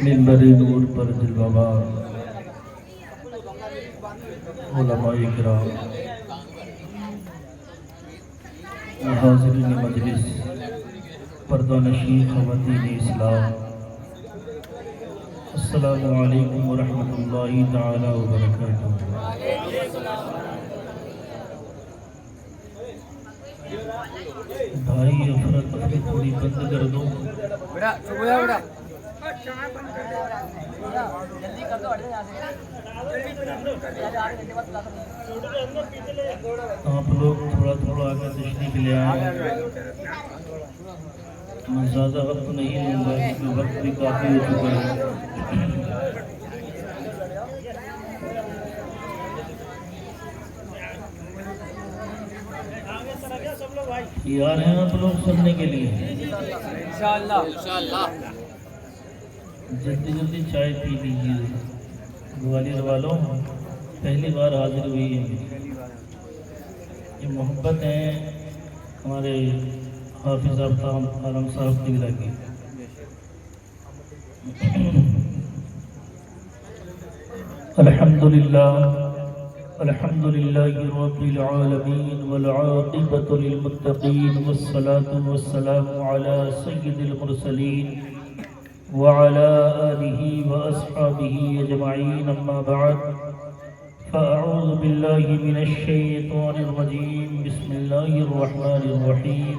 منبر نور پر جلوہ علماء کرام، حاضرین مجلس، پردہ نشین خواتین اسلام، السلام علیکم ورحمۃ اللہ تعالی وبرکاتہ۔ بھائی افراتفری تھوڑی بند کر دو۔ آپ لوگ تھوڑا تھوڑا آگے تشریف لے آئیں۔ میں زیادہ وقت نہیں لوں گا کیونکہ وقت بھی کافی ہو چکا ہے۔ تیار ہیں آپ لوگ سننے کے لیے؟ انشاءاللہ جلدی جلدی چائے پی لیجیے۔ گوالیر والوں پہلی بار حاضر ہوئی ہیں، یہ محبت ہیں ہمارے حافظ آفتاب عالم صاحب قبلہ کی۔ الحمدللہ رب العالمین والعاقبۃ للمتقین والصلاة والسلام علی سید المرسلین وعلى آلہ واصحابہ اجمعین، اما بعد فاعوذ باللہ من الشیطان الرجیم، بسم اللہ الرحمن الرحیم۔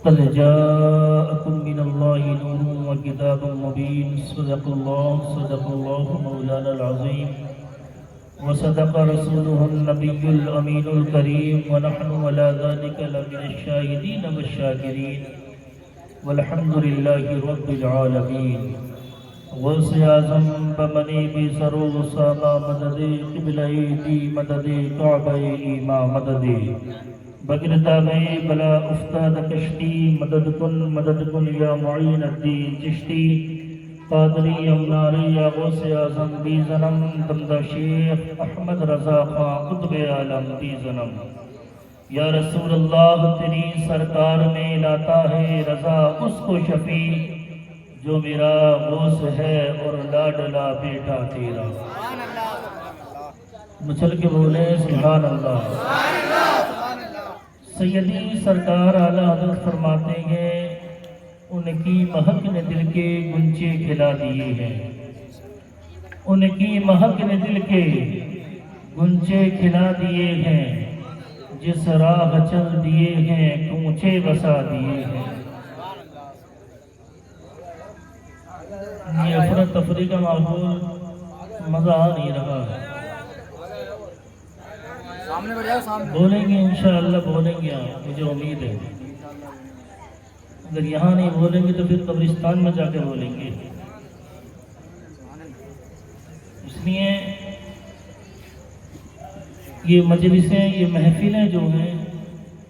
قد جاءکم من اللہ نور وکتاب مبین، صدق اللہ مولانا العظیم وصدق رسولہ النبی الامین الکریم، ونحن علی ذلک لمن الشاہدین والشاکرین، والحمدللہ رب العالمین۔ غوث اعظم بمنی بی سرو ساما مدد، قبلہ دی مدد، کعبہ ایما مدد، بگرتا میں بلا افتاد کشتی، مدد کن یا معین الدین چشتی، قادری امناری یا غوث اعظم بی زنم، بندہ شیخ احمد رضا خان قطب عالم بی زنم۔ یا رسول اللہ تیری سرکار میں لاتا ہے رضا اس کو شفیع، جو میرا غوث ہے اور لاڈلا بیٹا تیرا۔ مچل کے بولے سبحان اللہ۔ سیدی سرکار اعلیٰ حضرت فرماتے ہیں ان کی مہک نے دل کے گنچے کھلا دیے ہیں، ان کی مہک نے دل کے گنچے کھلا دیے ہیں، جس راہ چل دیے ہیں کوچے بسا دیے ہیں۔ یہ افراتفری کا ماحول مزہ آ نہیں رہا ہے۔ بولیں گے انشاءاللہ، بولیں گے آپ، مجھے امید ہے۔ اگر یہاں نہیں بولیں گے تو پھر قبرستان میں جا کے بولیں گے۔ اس لیے یہ مجلسیں، یہ محفلیں جو ہیں،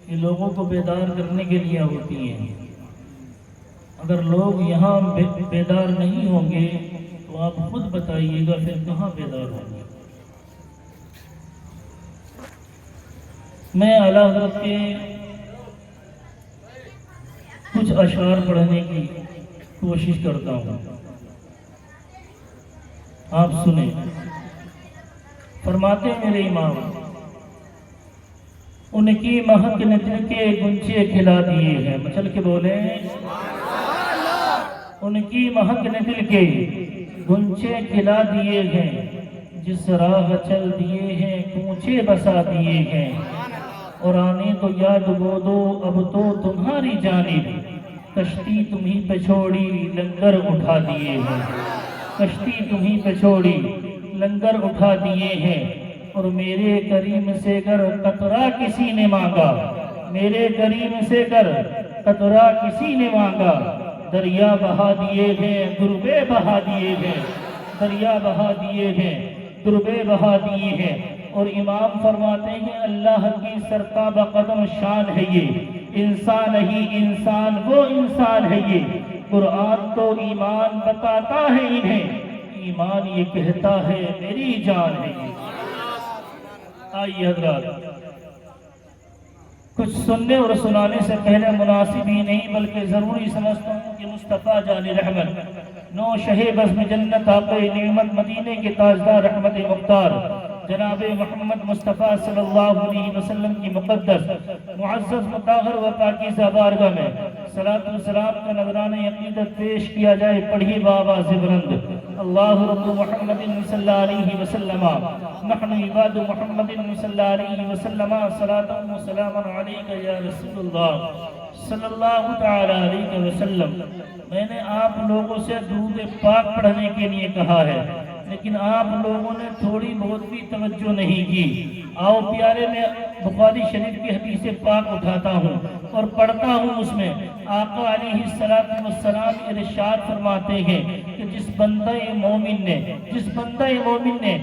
یہ لوگوں کو بیدار کرنے کے لیے ہوتی ہیں۔ اگر لوگ یہاں بیدار نہیں ہوں گے تو آپ خود بتائیے گا پھر کہاں بیدار ہوں گے۔ میں اعلیٰ حضرت کے کچھ اشعار پڑھنے کی کوشش کرتا ہوں، آپ سنیں۔ فرماتے میرے امام، ان کی مہک نے دل کے گنچے کھلا دیے ہیں، مچل کے بولیں ان کی مہک نے دل کے گنچے کھلا دیے ہیں، جس راہ چل دیے ہیں کوچے بسا دیے ہیں، اور آنے تو یاد وہ دو اب تو تمہاری جانب، کشتی تمہیں پہ چھوڑی لنگر اٹھا دیے ہیں، کشتی تمہیں پہ چھوڑی لنگر اٹھا دیے ہیں، اور میرے کریم سے گر قطرہ کسی نے مانگا، میرے کریم سے گر قطرہ کسی نے مانگا، دریا بہا دیے ہیں دربے بہا دیے ہیں، دریا بہا دیے ہیں دربے بہا دیے ہیں۔ اور امام فرماتے ہیں اللہ کی سرتابہ قدم شان ہے یہ، انسان ہی انسان وہ انسان ہے یہ، قرآن تو ایمان بتاتا ہے انہیں، ایمان یہ کہتا ہے میری جان ہے یہ۔ آئیے حضرات، کچھ سننے اور سنانے سے پہلے مناسب ہی نہیں بلکہ ضروری سمجھتا ہوں کہ مصطفیٰ جان رحمت، نو شہ بزم جنت آقا نعمت مدینے کے تاجدار رحمت مختار جناب محمد مصطفیٰ صلی اللہ علیہ وسلم کی مقدس معزز مطہر و پاکیزہ بارگاہ میں صلاۃ و سلام کا نذرانہ عقیدت پیش کیا جائے۔ پڑھی بآواز بلند، اللہ رب محمد صلی اللہ علیہ وسلم، نحن عباد محمد صلی اللہ علیہ وسلم، صلاۃ و سلام علیک یا رسول اللہ صلی اللہ تعالی علیہ وسلم۔ میں نے آپ لوگوں سے درود پاک پڑھنے کے لیے کہا ہے، لیکن آپ لوگوں نے تھوڑی بہت بھی توجہ نہیں کی۔ آؤ پیارے، میں بخاری شریف کی حدیث پاک اٹھاتا ہوں اور پڑھتا ہوں۔ اس میں آقا علیہ السلام ارشاد فرماتے ہیں کہ جس بندہ مومن نے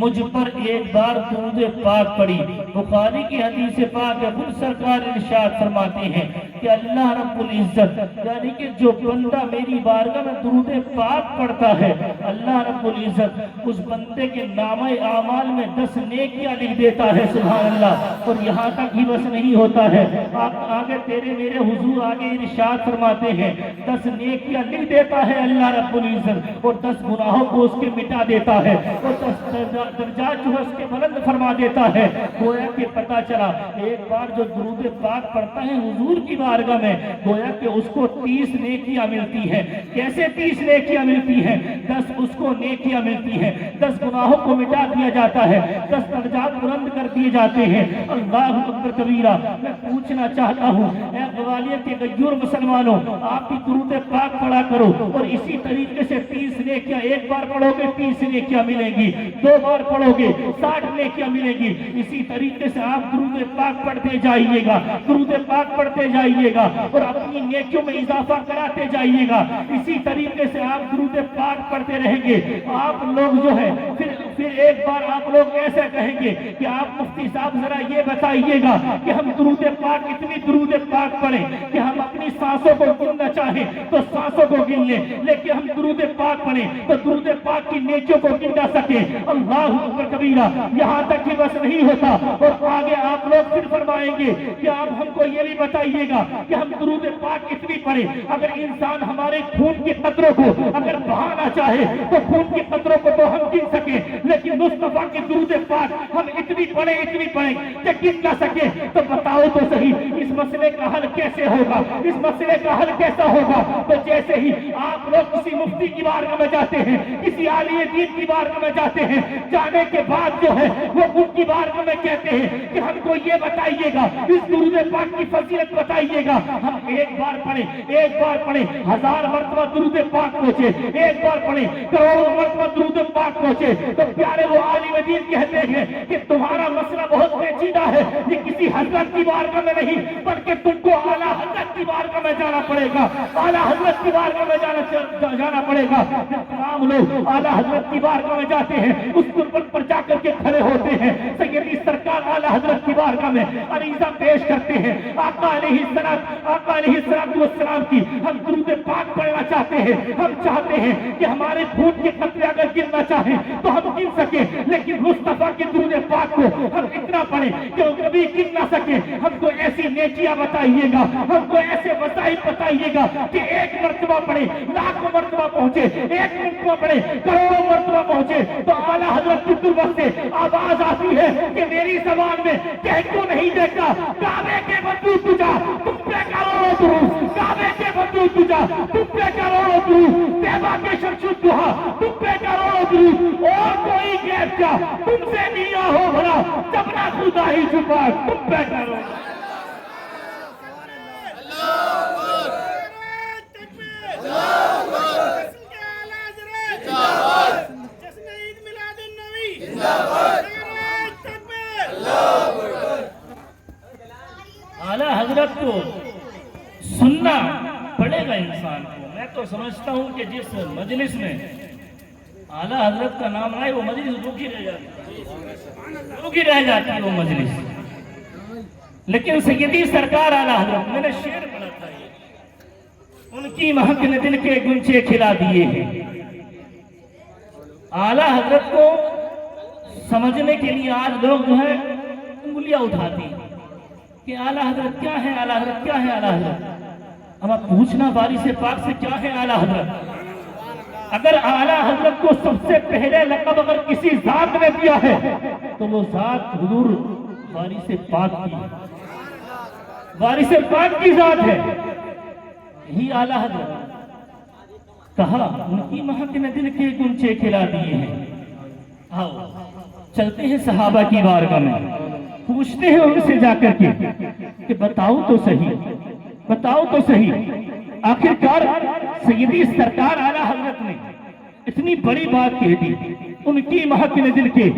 مجھ پر ایک بار درود پاک پڑھی، بخاری کی حدیث پاک ہے، خود سرکار ارشاد فرماتے ہیں کہ اللہ رب العزت، یعنی کہ جو بندہ میری بارگاہ میں درود پاک پڑھتا ہے، اللہ رب العزت اس بندے کے نامہ اعمال میں 10 نیکیاں لکھ دیتا ہے۔ سبحان اللہ۔ اور یہاں تک ہی بس نہیں ہوتا ہے، آگے تیرے میرے حضور آگے ارشاد فرماتے ہیں 10 نیکیاں لکھ دیتا ہے اللہ رب العزت، اور 10 گناہوں کو اس کے مٹا دیتا ہے، اور 10 درجات جو ہے اس کے بلند فرما دیتا ہے۔ گویا کہ پتہ چلا ایک بار جو درود پاک پڑھتا ہے حضور کی بارگاہ میں، گویا کہ اس کو 30 نیکیاں ملتی ہیں۔ کیسے 30 نیکیاں ملتی ہیں؟ 10 اس کو نیکیاں ملتی ہیں، 10 گناہوں کو مٹا دیا جاتا ہے، 10 درجات بلند کر دیے جاتے ہیں۔ اللہ اکبر کبیرہ۔ میں پوچھنا چاہتا ہوں اے گوالیار کے غیور مسلمانوں، آپ بھی درود پاک پڑھا کرو، اور اسی طریقے سے 30 نیکیاں، ایک بار پڑھو گے 30 نیکیاں ملیں گی، 2 بار پڑھو گے 60 نیکیاں ملیں گی۔ اسی طریقے سے آپ درود پاک پڑھتے جائیے گا، درود پاک پڑھتے جائیے گا، اور اپنی نیکیوں میں اضافہ کراتے جائیے گا۔ اسی طریقے سے آپ درود پاک پڑھتے رہیں گے۔ آپ لوگ جو ہے پھر ایک بار آپ لوگ ایسے کہیں گے کہ آپ مفتی صاحب ذرا یہ بتائیے گا کہ ہم درود پاک اتنی درود پاک پڑھیں کہ ہم اپنی سانسوں کو گننا چاہیں تو سانسوں کو گن لیں، لیکن ہم درود پاک پڑھیں تو درود پاک کی نیکیوں کو گن نہ سکیں۔ اللہ اکبر کبیرہ۔ یہاں تک ہی بس نہیں ہوتا، اور آگے آپ لوگ پھر فرمائیں گے کہ آپ ہم کو یہ بھی بتائیے گا کہ ہم درود پاک اتنی پڑھیں، اگر انسان ہمارے خون کی قطروں کو اگر بہانا چاہے تو خون کی قطروں کو تو ہم گن سکیں، لیکن مصطفیٰ کی درود پاک ہم اتنی پڑھیں کہ گن نہ سکیں۔ تو بتاؤ تو صحیح اس مسئلے کا حل کیسے ہوگا؟ اس مسئلے کا حل کیسا ہوگا؟ تو جیسے ہی آپ لوگ کسی مفتی کی بارگاہ میں جاتے ہیں، کسی عالی دین کی بارگاہ میں جاتے ہیں، جانے کے بعد جو ہے وہ ان کی بارگاہ میں کہتے ہیں کہ ہم کو یہ بتائیے گا، اس درود پاک کی فضیلت بتائیے گا۔ ہم ایک بار پڑھیں 1000 مرتبہ درود پاک پہنچے، ایک بار پڑھیں کروڑوں مرتبہ درود پاک پہنچے، تو پیارے وہ عالم دین کہتے ہیں کہ تمہارا مسئلہ بہت پیچیدہ ہے، یہ کسی حضرت کی بارگاہ میں نہیں بلکہ تم کو اعلیٰ حضرت کی بارگاہ میں جانا پڑے گا، اعلیٰ حضرت کی بارگاہ میں جانا پڑے گا۔ تمام لوگ اعلیٰ حضرت کی بارگاہ میں جاتے ہیں، اس قربت پر جا کر کے کھڑے ہوتے ہیں، سیدی سرکار اعلیٰ حضرت کی بارگاہ میں عریضہ پیش کرتے ہیں، آقا علیہ السلام کی ہم درود پاک پڑھنا چاہتے ہیں، ہم چاہتے ہیں کہ ہمارے خون کے قطرے اگر گرنا چاہیں تو ہم گن سکیں، لیکن مصطفیٰ کے درود پاک کو ہم اتنا پڑھیں کہ وہ کبھی گن نہ سکیں۔ ہم کو ایسی نیکیاں بتائیے گا، ہم کو ایسے وظائف بتائیے گا کہ 1 مرتبہ پڑھیں لاکھوں مرتبہ پہنچے، 1 مرتبہ پڑھیں کروڑوں مرتبہ پہنچے، تو اعلیٰ حضرت کی تربت سے آواز آتی ہے کہ میری زبان میں کہہ کیوں نہیں دیکھا کعبے کے بدو تجا تم پہ کروڑوں درود، کعبے کے بدو تجا تم پہ کروڑوں درود، طیبہ کے شمشد دہا تم پہ کروڑوں درود، اور کوئی غیب کیا تم سے نیا ہو بھلا جب نہ خدا ہی چھپا تم پہ کروڑوں۔ اعلیٰ حضرت کو سننا پڑے گا انسان کو، تو سمجھتا ہوں کہ جس مجلس میں اعلیٰ حضرت کا نام آئے وہ مجلس روکی رہ جاتی ہے وہ مجلس. لیکن سیدی سرکار اعلیٰ حضرت، میں نے شعر پڑھا تھا، ان کی مہک نے دل کے گنچے کھلا دیے ہیں. اعلیٰ حضرت کو سمجھنے کے لیے آج لوگ جو ہے انگلیاں اٹھاتی ہیں کہ اعلیٰ حضرت کیا ہے، اعلیٰ حضرت کیا ہے، اعلیٰ حضرت. اب آپ پوچھنا وارث پاک سے کیا ہے اعلیٰ حضرت. اگر اعلیٰ حضرت کو سب سے پہلے لقب اگر کسی ذات نے دیا ہے تو وہ ذات حضور وارث پاک کی ہے، وارث پاک کی ذات ہے. یہی اعلیٰ حضرت کہا ان کی مہک نے دل کے گنچے کھلا دیے ہیں. آؤ چلتے ہیں صحابہ کی بارگاہ میں، پوچھتے ہیں ان سے جا کر کے کہ بتاؤ تو صحیح، بتاؤ تو صحیح، آخرکار سیدی سرکار اعلیٰ حضرت نے اتنی بڑی بات کہہ دی، ان کی مہک نے دل کے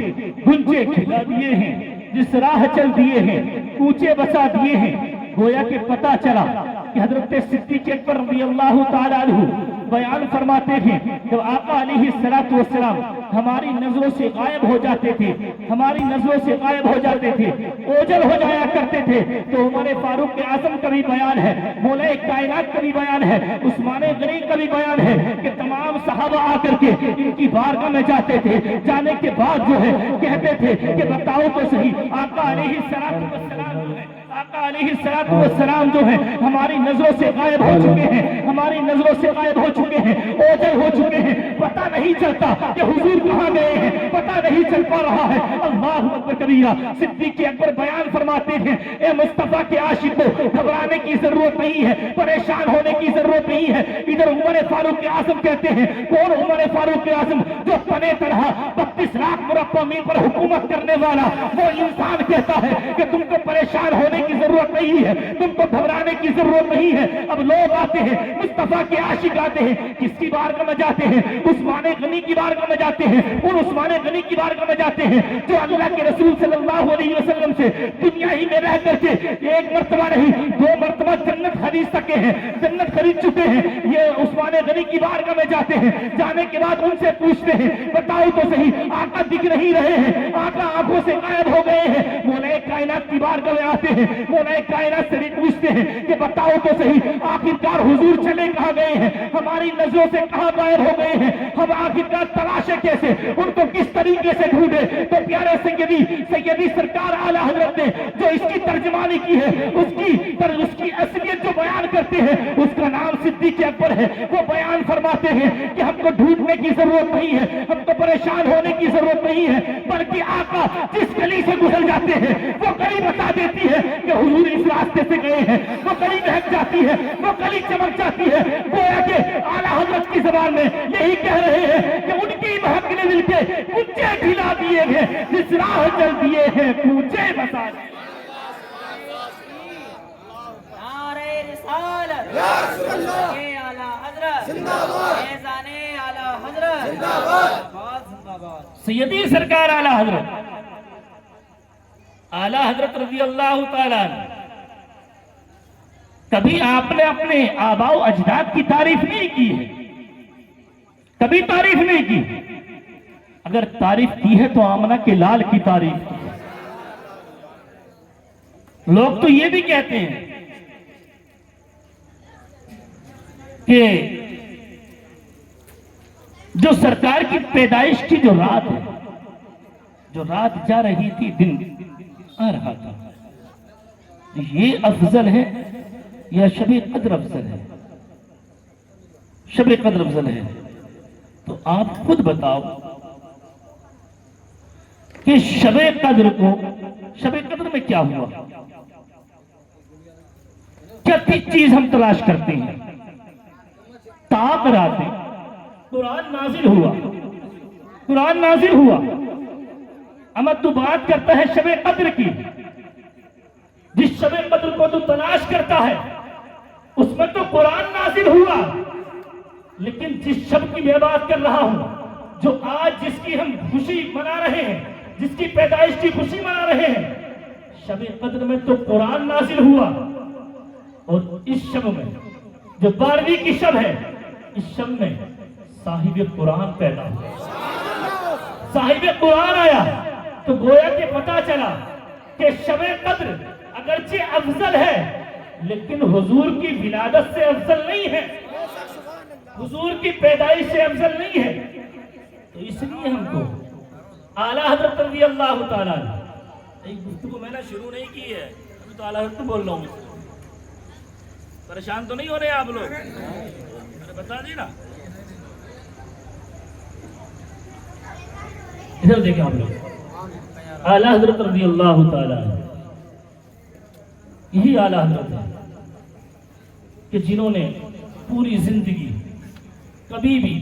گنچے کھلا دیے ہیں، جس راہ چل دیے ہیں کوچے بسا دیے ہیں. گویا کہ پتا چلا کہ حضرت صدیق اکبر رضی اللہ تعالیٰ عنہ بیان فرماتے ہیں جب آقا علیہ السلام ہماری نظروں سے غائب ہو جاتے تھے، ہماری نظروں سے غائب ہو جاتے تھے، اوجل ہو جایا کرتے تھے، تو عمر فاروق اعظم کا بھی بیان ہے، مولا کائنات کا بھی بیان ہے، عثمان غنی کا بھی بیان ہے کہ تمام صحابہ آ کر کے ان کی بارگاہ میں جاتے تھے. جانے کے بعد جو ہے کہتے تھے کہ بتاؤ تو صحیح، آقا علیہ السلام جو ہے، آقا علیہ السلام جو ہے ہماری نظروں سے غائب ہو چکے ہیں، ہماری نظروں سے غائب ہو چکے ہیں، اوجل ہو چکے ہیں، پتہ نہیں چلتا کہ حضور کہاں گئے ہیں، پتہ نہیں چل پا رہا ہے. اللہ اکبر کبیرہ. صدیق اکبر بیان فرماتے ہیں اے مصطفیٰ کے عاشقوں، گھبرانے کی ضرورت نہیں ہے، پریشان ہونے کی ضرورت نہیں ہے. ادھر عمر فاروق اعظم کہتے ہیں، کون عمر فاروق اعظم؟ جو تنے تنہا 32 لاکھ مربع میل پر حکومت کرنے والا وہ انسان کہتا ہے کہ تم کو پریشان ہونے کی ضرورت نہیں ہے، تم کو گھبرانے کی ضرورت نہیں ہے. اب لوگ آتے ہیں، مصطفیٰ کے عاشق آتے ہیں، کس کی بارگاہ میں جاتے ہیں؟ عثمان غنی کی بارگاہ میں جاتے ہیں. ان عثمان غنی کی بارگاہ میں جاتے ہیں جو اللہ کے رسول صلی اللہ علیہ وسلم سے دنیا ہی میں رہ کر کے ایک مرتبہ نہیں 2 مرتبہ جنت خرید سکے ہیں، جنت خرید چکے ہیں. یہ عثمان غنی کی بارگاہ میں جاتے ہیں، جانے کے بعد ان سے پوچھتے ہیں بتاؤ تو صحیح، آقا دکھ نہیں رہے ہیں، آقا آنکھوں سے غائب ہو گئے ہیں. مولا کائنات کی بارگاہ میں آتے ہیں، مولا کائنات سے بھی پوچھتے ہیں کہ بتاؤ تو صحیح، آخرکار حضور چلے کہاں گئے ہیں، ہماری نظروں سے کہاں غائب ہو گئے ہیں، ہم آخرکار تلاشے کیسے، ان کو کس طریقے سے ڈھونڈے. تو پیارے سیدی سرکار اعلیٰ حضرت نے جو اس کی ترجمانی کی ہے، اس کی اصلیت جو بیان کرتے ہیں، اس کا نام صدیق اکبر ہے. وہ بیان فرماتے ہیں کہ ہم کو ڈھونڈنے کی ضرورت نہیں ہے، ہم کو پریشان ہونے کی ضرورت نہیں ہے، بلکہ آقا جس گلی سے گزر جاتے ہیں وہ گلی بتا دیتی ہے کہ حضور اس راستے سے گئے ہیں. وہ گلی مہک جاتی ہے، وہ گلی چمک جاتی ہے. گویا کہ اعلیٰ حضرت کی زبان میں یہی کہہ رہے ہیں کہ ان کی مہک نے مل کے کوچے کھلا دیے ہیں، جس راہ چل دیے ہیں کوچے بسا دیے. نعرہ رسالت یا رسول اللہ، اے اعلیٰ حضرت زندہ باد، فیضان اعلیٰ حضرت زندہ باد، زندہ باد. سیدی سرکار اعلیٰ حضرت، اعلیٰ حضرت رضی اللہ تعالیٰ عنہ، کبھی آپ نے اپنے آباء و اجداد کی تعریف نہیں کی ہے، کبھی تعریف نہیں کی. اگر تعریف کی ہے تو آمنہ کے لال کی تعریف کی. لوگ تو یہ بھی کہتے ہیں کہ جو سرکار کی پیدائش کی جو رات ہے، جو رات جا رہی تھی دن آ رہا تھا، یہ افضل ہے یا شب قدر افضل ہے؟ شب قدر افضل ہے. تو آپ خود بتاؤ کہ شب قدر میں کیا ہوا؟ کیا چیز ہم تلاش کرتے ہیں؟ تاق راتیں، قرآن نازل ہوا. اما تو بات کرتا ہے شب قدر کی. جس شب قدر کو تو تلاش کرتا ہے اس میں تو قرآن نازل ہوا. لیکن جس شب کی میں بات کر رہا ہوں، جو آج جس کی ہم خوشی منا رہے ہیں، جس کی پیدائش کی خوشی منا رہے ہیں، شب قدر میں تو قرآن نازل ہوا. اور اس شب میں جو 12ویں کی شب ہے، اس شب میں صاحب قرآن پیدا ہوا، صاحب قرآن آیا تو گویا کہ پتا چلا کہ شب قدر اگرچہ افضل ہے لیکن حضور کی ولادت سے افضل نہیں ہے، حضور کی پیدائش سے افضل نہیں ہے۔ تو اس لیے ہم کو اعلیٰ حضرت رضی اللہ تعالیٰ ایک گفتگو میں نے شروع نہیں کی ہے، ابھی تو اعلیٰ حضرت بول رہا ہوں، پریشان تو نہیں ہو رہے آپ لوگ؟ بتا دی نا، ادھر دیکھیں آپ لوگ، اعلیٰ حضرت رضی اللہ تعالیٰ یہی اعلیٰ حضرت ہے کہ جنہوں نے پوری زندگی کبھی بھی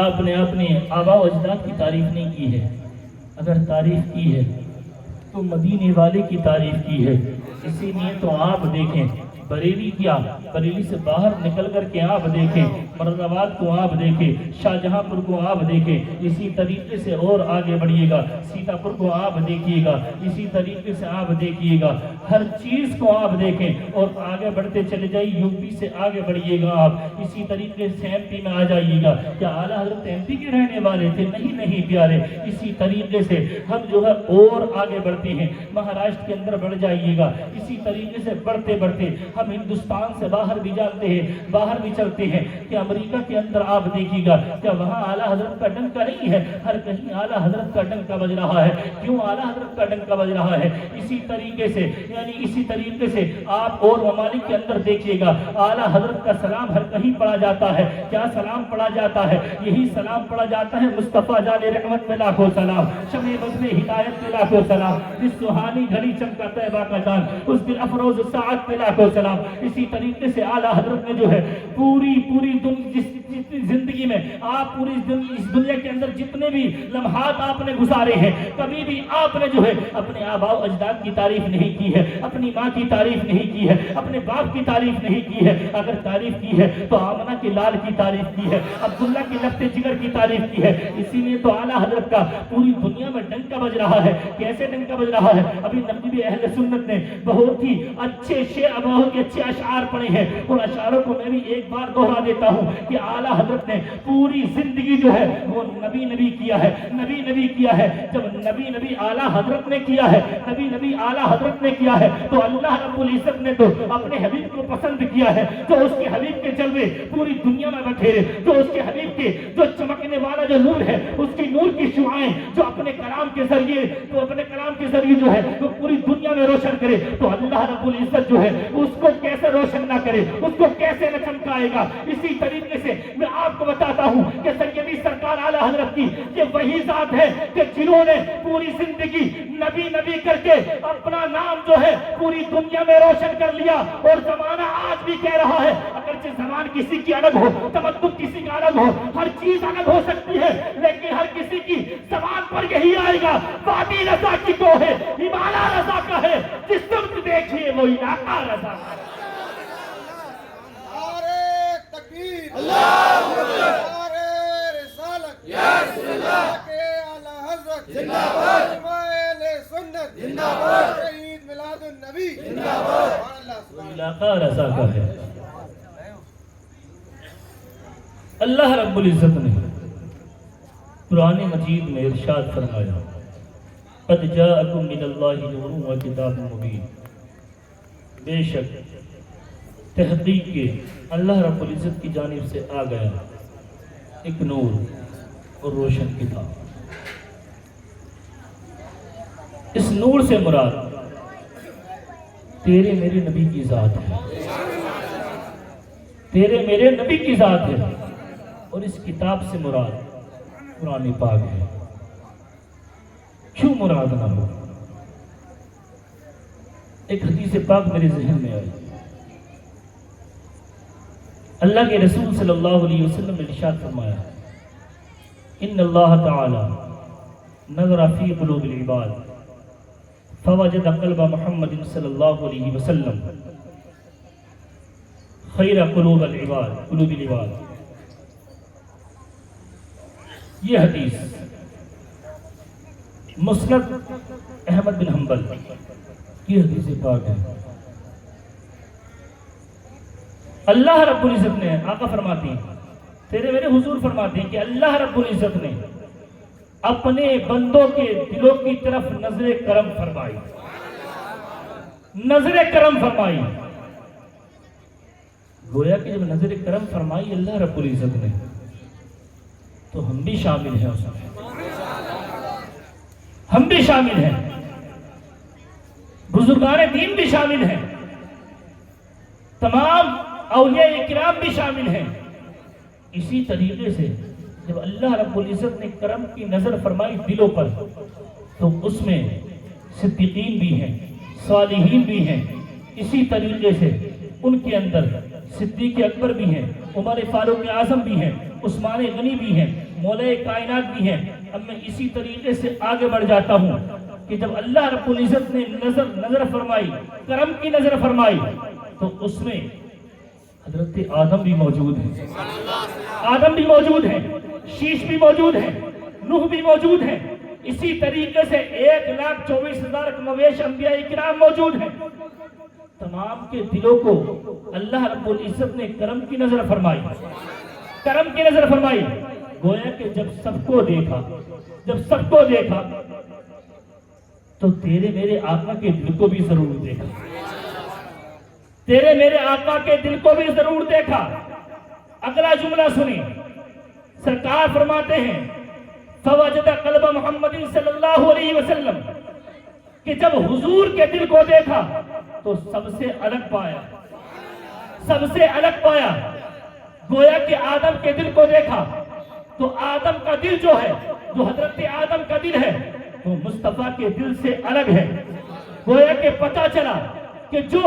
آپ نے اپنے آباء و اجداد کی تعریف نہیں کی ہے، اگر تعریف کی ہے تو مدینے والے کی تعریف کی ہے۔ اسی لیے تو آپ دیکھیں بریلی کیا، بریلی سے باہر نکل کر کے آپ دیکھیں مراد آباد کو، آپ دیکھیں شاہجہاں پور کو، آپ دیکھیں اسی طریقے سے اور آگے بڑھیے گا، سیتا پور کو آپ دیکھیے گا، اسی طریقے سے آپ دیکھیے گا، ہر چیز کو آپ دیکھیں اور آگے بڑھتے چلے جائیے، یو پی سے آگے بڑھیے گا آپ، اسی طریقے سے ایم پی میں آ جائیے گا۔ کیا اعلیٰ حضرت ایم پی کے رہنے والے تھے؟ نہیں پیارے، اسی طریقے سے ہم جو ہے اور آگے بڑھتے ہیں، مہاراشٹر کے اندر بڑھ جائیے گا، اسی طریقے سے بڑھتے بڑھتے ہم ہندوستان سے باہر بھی جاتے ہیں، باہر بھی چلتے ہیں کہ امریکہ کے اندر آپ دیکھیے گا کہ وہاں اعلیٰ حضرت کا ڈنکا نہیں ہے، ہر کہیں اعلیٰ حضرت کا ڈنکا بج رہا ہے۔ کیوں اعلیٰ حضرت کا ڈنکا بج رہا ہے؟ اسی طریقے سے اسی طریقے سے آپ اور ممالک کے اندر دیکھیے گا اعلیٰ حضرت کا سلام ہر کہیں پڑھا جاتا ہے۔ کیا سلام پڑھا جاتا ہے؟ یہی سلام پڑھا جاتا ہے مصطفیٰ جان رحمت میں لاکھوں سلام، شمع بزم ہدایت میں لاکھوں سلام، جس سہانی گھڑی چمکا طیبہ کا چاند اس دن افروز ساعت میں لاکھوں سلام۔ اسی طریقے سے اعلیٰ حضرت نے جو ہے پوری زندگی میں آپ پوری اس دنیا کے اندر جتنے بھی لمحات آپ نے گزارے ہیں، کبھی بھی آپ نے جو ہے اپنے آباء و اجداد کی تعریف نہیں کی ہے، اپنی ماں کی تعریف نہیں کی ہے، اپنے باپ کی تعریف نہیں کی ہے، اگر تعریف کی ہے تو آمنہ کے لال کی تعریف کی ہے، عبداللہ کے لفتے جگر کی تعریف کی ہے۔ اسی لیے تو اعلیٰ حضرت کا پوری دنیا میں ڈنکا بج رہا ہے۔ کیسے ڈنکا بج رہا ہے؟ ابھی نقیب اہل سنت نے بہت ہی اچھے شعر، بہت ہی اچھے اشعار پڑھے ہیں، اور اشعاروں کو میں بھی ایک بار دوہرا دیتا ہوں کہ اعلیٰ حضرت نے پوری زندگی جو ہے وہ نبی کیا ہے، نبی کیا ہے۔ جب نبی اعلیٰ حضرت نے کیا ہے، نبی اعلیٰ حضرت نے کیا ہے تو اللہ رب العزت نے تو اپنے حبیب کو پسند کیا ہے، جو اس کے حبیب کے جلوے پوری دنیا میں بکھیرے، جو اس کے حبیب کے جو چمکنے والا جو نور ہے، اس کی نور کی شعاعیں جو اپنے کلام کے ذریعے جو ہے وہ پوری دنیا میں روشن کرے، تو اللہ رب العزت جو ہے اس کو کیسے روشن نہ کرے، اس کو کیسے نہ چمکائے گا۔ اسی طریقے سے میں آپ کو بتاتا ہوں کہ سیدی سرکار اعلیٰ حضرت کی یہ وہی ذات ہے کہ جنہوں نے پوری زندگی نبی کر کے اپنا نام جو ہے پوری دنیا میں روشن کر لیا، اور زمانہ آج بھی کہہ رہا ہے، اگرچہ زمان کسی کی الگ ہو، تمدن کسی کا الگ ہو، ہر چیز الگ ہو سکتی ہے، لیکن ہر کسی کی زبان پر یہی آئے گا، وادی رضا کی تو ہے، ہمالیہ رضا کا ہے، جس سمت دیکھیے وہ علاقہ رضا کا ہے۔ اللہ نعرے رسالت یا رسول اللہ کے اعلیٰ حضرت زندہ باد، اہل سنت زندہ باد، شہید میلاد النبی زندہ باد، وہ علاقہ رضا کا ہے۔ اللہ رب العزت نے قرآن مجید میں ارشاد فرمایا قد جاءکم من اللہ نور و کتاب مبین، بے شک تحقیق کے اللہ رب العزت کی جانب سے آ گیا ایک نور اور روشن کتاب۔ اس نور سے مراد تیرے میرے نبی کی ذات ہے، تیرے میرے نبی کی ذات ہے، اور اس کتاب سے مراد قرآن پاک ہے۔ کیوں مراد نہ ہو؟ ایک حدیث پاک میرے ذہن میں آئی، اللہ کے رسول صلی اللہ علیہ وسلم نے ارشاد فرمایا ان اللہ تعالی نظر فی قلوب العباد فوجد قلب محمد صلی اللہ علیہ وسلم خیر قلوب العباد۔ یہ حدیث مسند احمد بن حنبل کی حدیث پاک ہے۔ اللہ رب العزت نے، آقا فرماتے ہیں، تیرے میرے حضور فرماتے ہیں کہ اللہ رب العزت نے اپنے بندوں کے دلوں کی طرف نظر کرم فرمائی، نظر کرم فرمائی۔ گویا کہ جب نظر کرم فرمائی اللہ رب العزت نے تو ہم بھی شامل ہیں اس میں، ہم بھی شامل ہیں، بزرگان دین بھی شامل ہیں، تمام اولیاء کرام بھی شامل ہیں۔ اسی طریقے سے جب اللہ رب العزت نے کرم کی نظر فرمائی دلوں پر تو اس میں صدیقین بھی ہیں، صالحین بھی ہیں، اسی طریقے سے ان کے اندر صدیق اکبر بھی ہیں، عمر فاروق اعظم بھی ہیں، عثمان غنی بھی ہیں، مولا کائنات بھی ہیں۔ اب میں اسی طریقے سے آگے بڑھ جاتا ہوں کہ جب اللہ رب العزت نے نظر فرمائی، کرم کی نظر فرمائی تو اس میں حضرت آدم بھی موجود ہیں، آدم بھی موجود ہیں، شیش بھی موجود ہیں، نوح بھی موجود ہیں، اسی طریقے سے 1,24,000 مویش انبیاء کرام موجود ہیں۔ تمام کے دلوں کو اللہ رب العزت نے کرم کی نظر فرمائی، کرم کی نظر فرمائی۔ گویا کہ جب سب کو دیکھا، جب سب کو دیکھا تو تیرے میرے آقا کے دل کو بھی ضرور دیکھا، تیرے میرے آقا کے دل کو بھی ضرور دیکھا۔ اگلا جملہ سنی، سرکار فرماتے ہیں فوجد قلب محمد صلی اللہ علیہ وسلم کہ جب حضور کے دل کو دیکھا تو سب سے الگ پایا، سب سے الگ پایا۔ گویا کہ آدم کے دل کو دیکھا تو آدم کا دل جو ہے، جو حضرت آدم کا دل ہے وہ مصطفیٰ کے دل سے الگ ہے۔ گویا کہ پتہ چلا کہ جو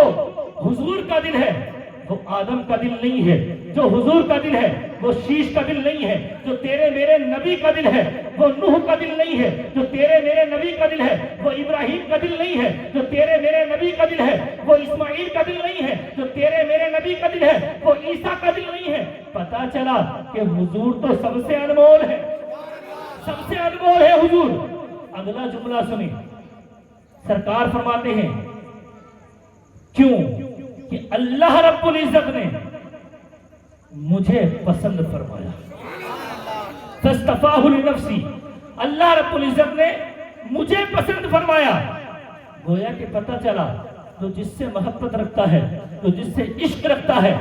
حضور کا دل ہے وہ آدم کا دل نہیں ہے، جو حضور کا دل ہے وہ شیش کا دل نہیں ہے، جو تیرے میرے نبی کا دل ہے وہ نوح کا دل نہیں ہے، جو تیرے میرے نبی کا دل ہے وہ ابراہیم کا دل نہیں ہے، جو تیرے میرے نبی کا دل ہے وہ اسماعیل کا دل نہیں ہے، جو تیرے میرے نبی کا دل ہے وہ عیسیٰ کا دل نہیں ہے۔ پتہ چلا کہ حضور تو سب سے انمول ہے، سب سے انمول ہے حضور۔ اگلا جملہ سنیں، سرکار فرماتے ہیں کیوں کہ اللہ رب العزت نے مجھے پسند فرمایا، فاصطفاہ لنفسی، اللہ رب العزت نے مجھے پسند فرمایا۔ گویا کہ پتہ چلا تو جس سے محبت رکھتا ہے، تو جس سے عشق رکھتا ہے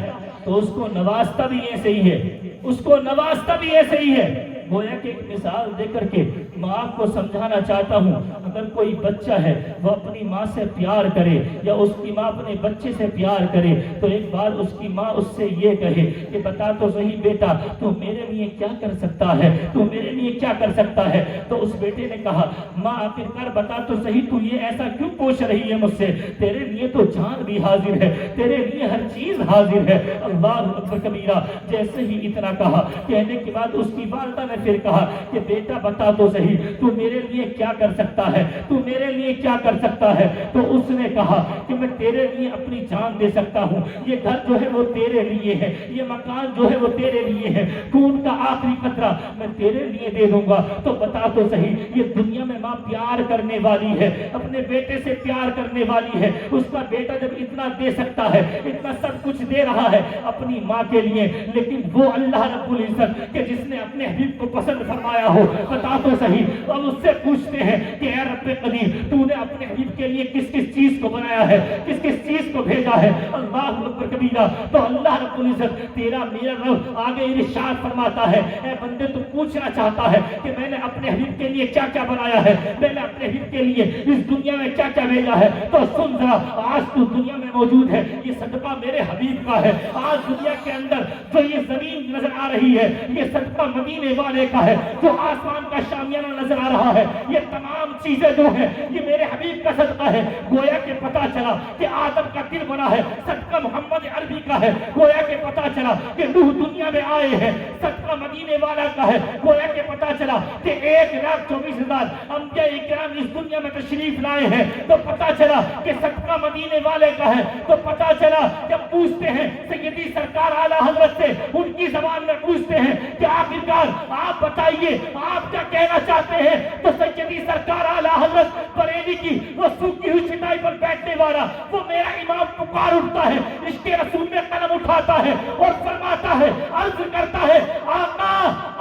تو اس کو نوازتا بھی ایسے ہی ہے، اس کو نوازتا بھی ایسے ہی ہے۔ گویا کہ ایک مثال دے کر کے میں آپ کو سمجھانا چاہتا ہوں، اگر کوئی بچہ ہے وہ اپنی ماں سے پیار کرے یا اس کی ماں اپنے بچے سے پیار کرے تو ایک بار اس کی ماں اس سے یہ کہے کہ بتا تو صحیح بیٹا تو میرے لیے کیا کر سکتا ہے، تو میرے لیے کیا کر سکتا ہے؟ تو اس بیٹے نے کہا ماں آخرکار بتا تو صحیح تو یہ ایسا کیوں پوچھ رہی ہے مجھ سے؟ تیرے لیے تو جان بھی حاضر ہے، تیرے لیے ہر چیز حاضر ہے۔ اللہ اکبر کبیرہ۔ جیسے ہی اتنا کہا کہنے کے بعد اس کی والدہ نے پھر کہا کہ بیٹا بتا تو صحیح تو میرے لیے کیا کر سکتا ہے، تو میرے لیے کیا کر سکتا ہے؟ تو اس نے کہا کہ میں تیرے لیے اپنی جان دے سکتا ہوں، یہ گھر جو ہے وہ تیرے لیے ہے، یہ مکان جو ہے وہ تیرے لیے ہے، خون کا آخری قطرہ میں تیرے لیے دے دوں گا۔ تو بتا تو صحیح یہ دنیا میں ماں پیار کرنے والی ہے، اپنے بیٹے سے پیار کرنے والی ہے، اس کا بیٹا جب اتنا دے سکتا ہے، اتنا سب کچھ دے رہا ہے اپنی ماں کے لیے، لیکن وہ اللہ رب العزت کہ جس نے اپنے حبیب کو پسند فرمایا ہو، بتا تو صحیح اب اس سے پوچھتے ہیں کہ اے رب قدیر تو نے اپنے حبیب کے لیے کس کس چیز کو بنایا ہے، کس کس چیز کو بھیجا ہے؟ اللہ اکبر کبیرہ۔ تو اللہ رب العزت تیرا میرا رب آگے ارشاد فرماتا ہے اے بندے تو پوچھنا چاہتا ہے کہ میں نے اپنے حبیب کے لیے کیا کیا بنایا ہے، میں نے اپنے حبیب کے لیے اس دنیا میں کیا کیا بھیجا ہے؟ تو سن ذرا، آج تو دنیا میں موجود ہے یہ صدقہ میرے حبیب کا ہے۔ آج دنیا کے اندر جو یہ زمین نظر آ رہی ہے یہ صدقہ مدینے والے کا ہے، جو آسمان کا شامیانہ نظر آ رہا ہے یہ تمام چیزیں جو ہیں یہ میرے حبیب کا صدقہ ہے۔ گویا کہ پتہ چلا کہ آدم کا دل بنا ہے، صدقہ محمد عربی کا ہے۔ گویا کہ پتہ چلا کہ نوح دنیا میں آئے ہیں، صدقہ مدینے والا کا ہے۔ گویا کہ پتہ چلا کہ 1,24,000 انبیاء کرام اس دنیا میں تشریف لائے ہیں، تو پتہ چلا کہ صدقہ مدینے والے کا ہے۔ تو پتہ چلا جب پوچھتے ہیں سیدی سرکار اعلیٰ حضرت سے، ان کی زبان میں پوچھتے ہیں کہ آخرکار آپ بتائیے آپ کیا کہنا چاہتے چاہتے ہیں تو سیدی سرکار اعلیٰ حضرت بریلی کی وہ سوکھی ہوئی چٹائی پر بیٹھنے والا وہ میرا امام پکار اٹھتا ہے، عشق رسول میں قلم اٹھاتا ہے اور فرماتا ہے، عرض کرتا ہے، آقا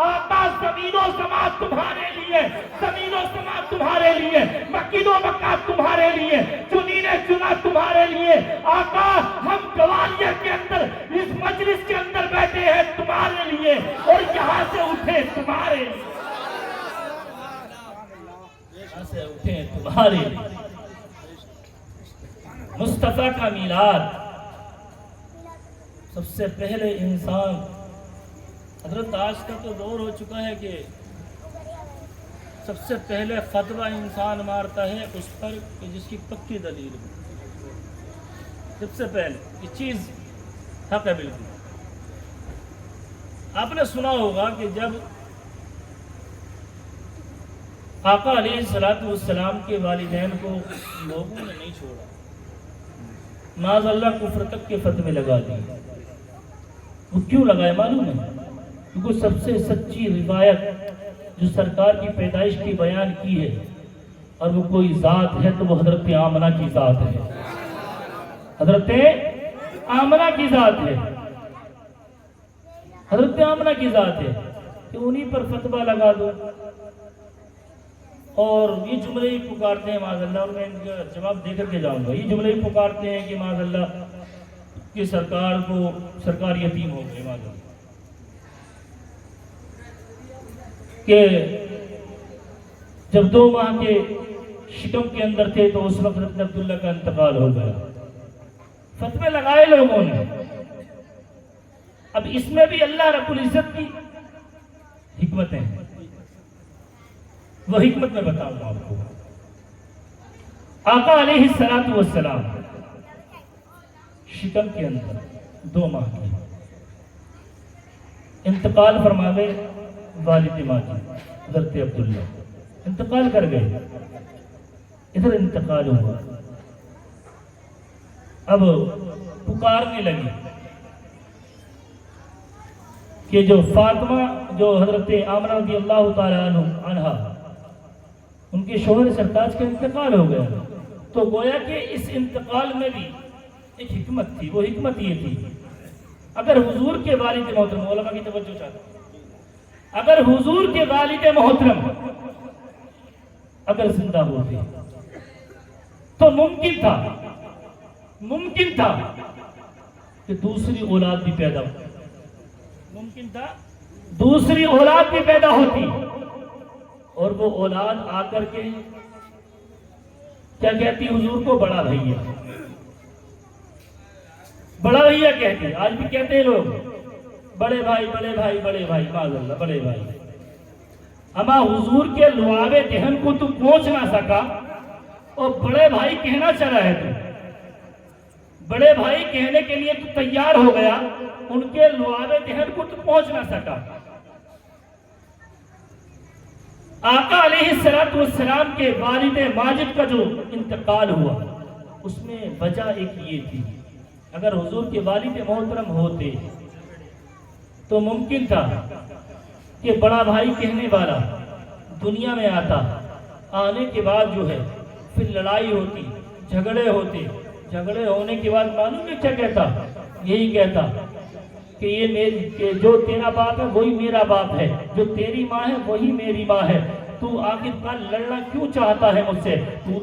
آقا زمین و سماعت تمہارے لیے، زمین و سماعت تمہارے لیے، مکین و مکہ تمہارے لیے، چنین چنا تمہارے لیے، آقا ہم گوالیار کے اندر اس مجلس کے اندر بیٹھے ہیں تمہارے لیے اور یہاں سے اٹھے تمہارے لیے، یہاں سے اٹھے تمہارے لیے۔ مصطفیٰ کا میلاد، سب سے پہلے انسان، حضرت آج کا تو دور ہو چکا ہے کہ سب سے پہلے فتویٰ انسان مارتا ہے اس پر کہ جس کی پکی دلیل ہو، سب سے پہلے یہ چیز حق ہے بالکل۔ آپ نے سنا ہوگا کہ جب آقا علیہ السلام کے والدین کو لوگوں نے نہیں چھوڑا، معاذ اللہ کفر تک کے فتوے لگا دیے، وہ کیوں لگائے معلوم ہے؟ کیونکہ سب سے سچی روایت جو سرکار کی پیدائش کی بیان کی ہے اور وہ کوئی ذات ہے تو وہ حضرت آمنہ کی ذات ہے، حضرت آمنہ کی ذات ہے، حضرت آمنہ کی ذات ہے کہ انہی پر فتویٰ لگا دو اور یہ جملے ہی پکارتے ہیں معاذ اللہ، اور میں ان کا جواب دے کر کے جاؤں گا، یہ جملے ہی پکارتے ہیں کہ معاذ اللہ کہ سرکار یتیم ہو گئے، معاذ اللہ کہ جب 2 ماہ کے شکم کے اندر تھے تو اس وقت حضرت عبداللہ کا انتقال ہو گیا، فتوے لگائے لوگوں نے۔ اب اس میں بھی اللہ رب العزت کی حکمتیں ہیں، وہ حکمت میں بتاؤں گا آپ کو۔ آقا علیہ السلام شکم کے اندر 2 ماہ کے انتقال فرما گئے، والد ماجد حضرت عبداللہ انتقال کر گئے، ادھر انتقال ہوا، اب پکارنے لگی کہ جو فاطمہ جو حضرت آمنہ رضی اللہ تعالی عنہ ان کے شوہر سرتاج کا انتقال ہو گیا، تو گویا کہ اس انتقال میں بھی ایک حکمت تھی، وہ حکمت یہ تھی اگر حضور کے والد محترم، علماء کی توجہ چاہتا ہوں، اگر حضور کے والد محترم اگر زندہ ہوتے تو ممکن تھا کہ دوسری اولاد بھی پیدا ہو، ممکن تھا دوسری اولاد بھی پیدا ہوتی اور وہ اولاد آ کر کے کیا کہتی حضور کو؟ بڑا بھیا، بڑا بھیا کہتے، آج بھی کہتے ہیں لوگ بڑے بھائی بڑے بھائی بڑے بھائی، معاذ اللہ بڑے بھائی۔ اما حضور کے لعاب دہن کو تو پہنچ نہ سکا اور بڑے بھائی کہنا چلا ہے، تو بڑے بھائی کہنے کے لیے تو تیار ہو گیا، ان کے لعاب دہن کو تو پہنچ نہ سکا۔ آقا علیہ السلام کے والد ماجد کا جو انتقال ہوا اس میں وجہ ایک یہ تھی، اگر حضور کے والد محترم ہوتے تو ممکن تھا کہ بڑا بھائی کہنے والا دنیا میں آتا، آنے کے بعد جو ہے پھر لڑائی ہوتی، جھگڑے ہوتے، جھگڑے ہونے کے بعد معلوم ہے کیا کہتا؟ یہی کہتا کہ جو تیرا باپ ہے وہی میرا باپ ہے، جو تیری ماں ہے وہی میری ماں ہے، تو آخر کار لڑنا کیوں چاہتا ہے مجھ سے؟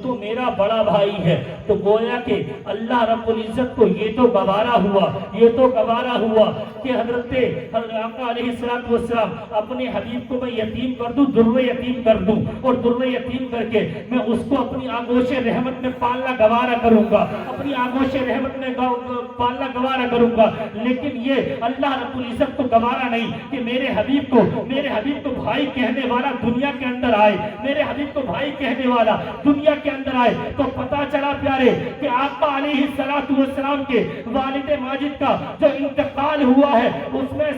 تو میرا بڑا بھائی ہے۔ تو گویا کہ اللہ رب العزت کو یہ تو گوارا ہوا کہ حضرت آقا علیہ السلام اپنے حبیب کو میں یتیم کر دوں، در یتیم کر دوں، اور در یتیم کر کے میں اس کو اپنی آغوش رحمت میں پالنا گوارا کروں گا، اپنی آغوش رحمت میں پالنا گوارا کروں گا۔ لیکن یہ اللہ رب العزت کو گوارا نہیں کہ میرے حبیب کو بھائی کہنے والا دنیا کے اندر آئے، میرے حبیب کو بھائی کہنے والا دنیا کے اندر آئے۔ تو پتا چلا پیارے کہ آقا علیہ السلام کے والد ماجد کا جو انتقال ہوا ہے اس میں